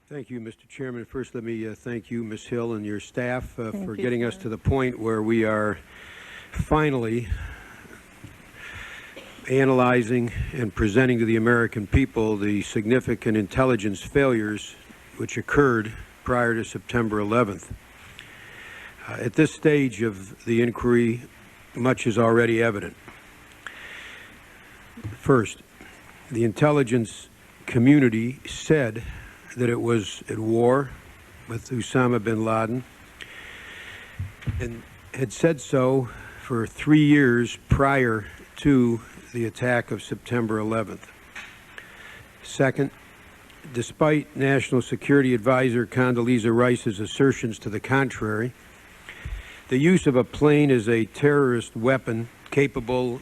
Thank you, Mr. Chairman. First, let me thank you, Ms. Hill, and your staff for getting us to the point where we are finally analyzing and presenting to the American people the significant intelligence failures which occurred prior to September 11th. At this stage of the inquiry, much is already evident. First, the intelligence community said that it was at war with Osama bin Laden and had said so for 3 years prior to the attack of September 11th. Second, despite National Security Advisor Condoleezza Rice's assertions to the contrary, the use of a plane as a terrorist weapon capable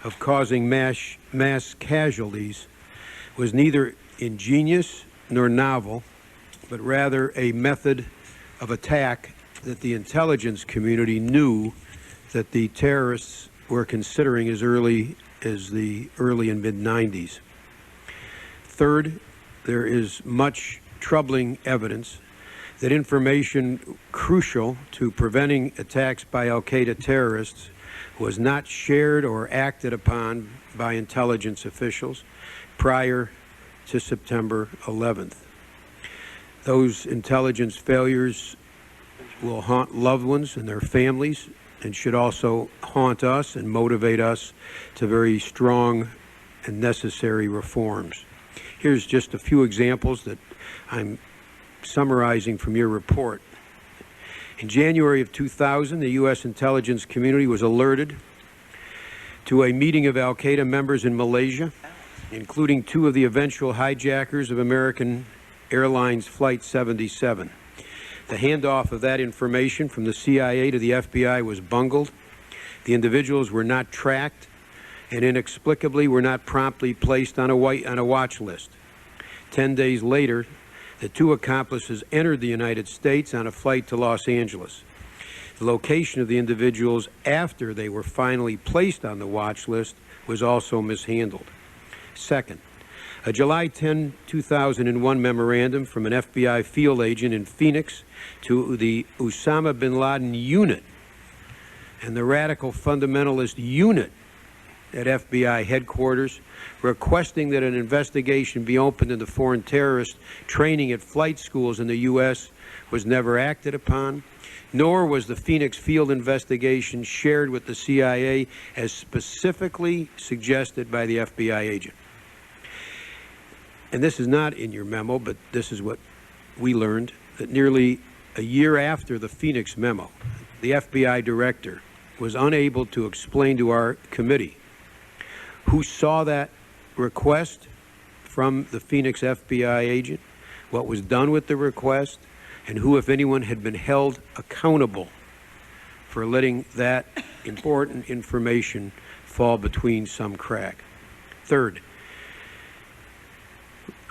of causing mass casualties was neither ingenious nor novel, but rather a method of attack that the intelligence community knew that the terrorists were considering as early as the early and mid-90s. Third, there is much troubling evidence that information crucial to preventing attacks by al-Qaeda terrorists was not shared or acted upon by intelligence officials prior to September 11th. Those intelligence failures will haunt loved ones and their families and should also haunt us and motivate us to very strong and necessary reforms. Here's just a few examples that I'm summarizing from your report. In January of 2000, the U.S. intelligence community was alerted to a meeting of al-Qaeda members in Malaysia, including 2 of the eventual hijackers of American Airlines Flight 77. The handoff of that information from the CIA to the FBI was bungled. The individuals were not tracked and inexplicably were not promptly placed on a watch list. 10 days later, the 2 accomplices entered the United States on a flight to Los Angeles. The location of the individuals after they were finally placed on the watch list was also mishandled. Second, a July 10, 2001 memorandum from an FBI field agent in Phoenix to the Osama bin Laden unit and the radical fundamentalist unit at FBI headquarters requesting that an investigation be opened into foreign terrorist training at flight schools in the U.S. was never acted upon, nor was the Phoenix field investigation shared with the CIA as specifically suggested by the FBI agent. And this is not in your memo, but this is what we learned, that nearly a year after the Phoenix memo, the FBI director was unable to explain to our committee who saw that request from the Phoenix FBI agent, what was done with the request, and who, if anyone, had been held accountable for letting that important information fall between some crack. Third,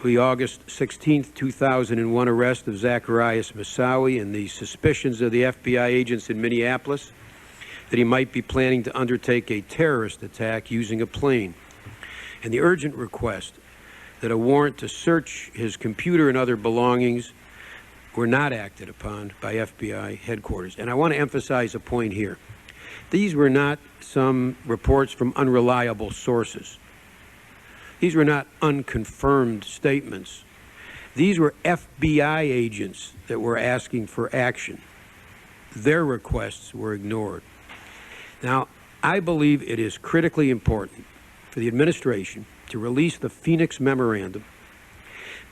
the August 16, 2001 arrest of Zacarias Moussaoui and the suspicions of the FBI agents in Minneapolis that he might be planning to undertake a terrorist attack using a plane, and the urgent request that a warrant to search his computer and other belongings were not acted upon by FBI headquarters. And I want to emphasize a point here. These were not some reports from unreliable sources. These were not unconfirmed statements. These were FBI agents that were asking for action. Their requests were ignored. Now, I believe it is critically important for the administration to release the Phoenix memorandum,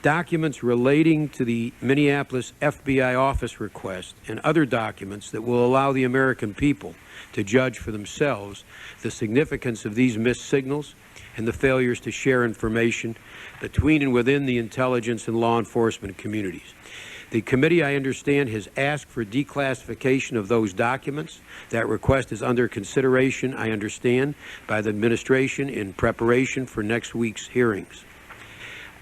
documents relating to the Minneapolis FBI office request, and other documents that will allow the American people to judge for themselves the significance of these missed signals and the failures to share information between and within the intelligence and law enforcement communities. The committee, I understand, has asked for declassification of those documents. That request is under consideration, I understand, by the administration in preparation for next week's hearings.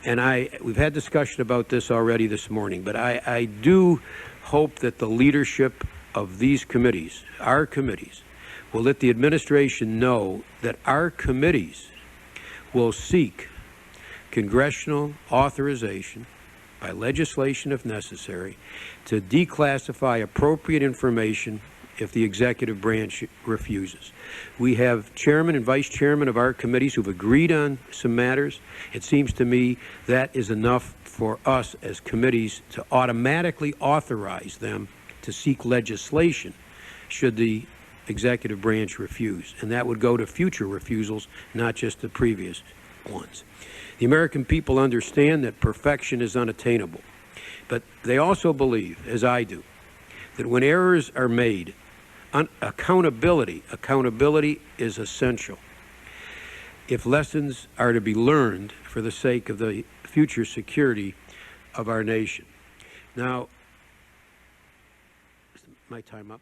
And we've had discussion about this already this morning, but I do hope that the leadership of these committees, our committees, will let the administration know that our committees will seek congressional authorization by legislation if necessary, to declassify appropriate information if the executive branch refuses. We have chairman and vice chairman of our committees who've agreed on some matters. It seems to me that is enough for us as committees to automatically authorize them to seek legislation should the executive branch refuse. And that would go to future refusals, not just the previous ones. The American people understand that perfection is unattainable, but they also believe, as I do, that when errors are made, accountability is essential if lessons are to be learned for the sake of the future security of our nation. Now, is my time up?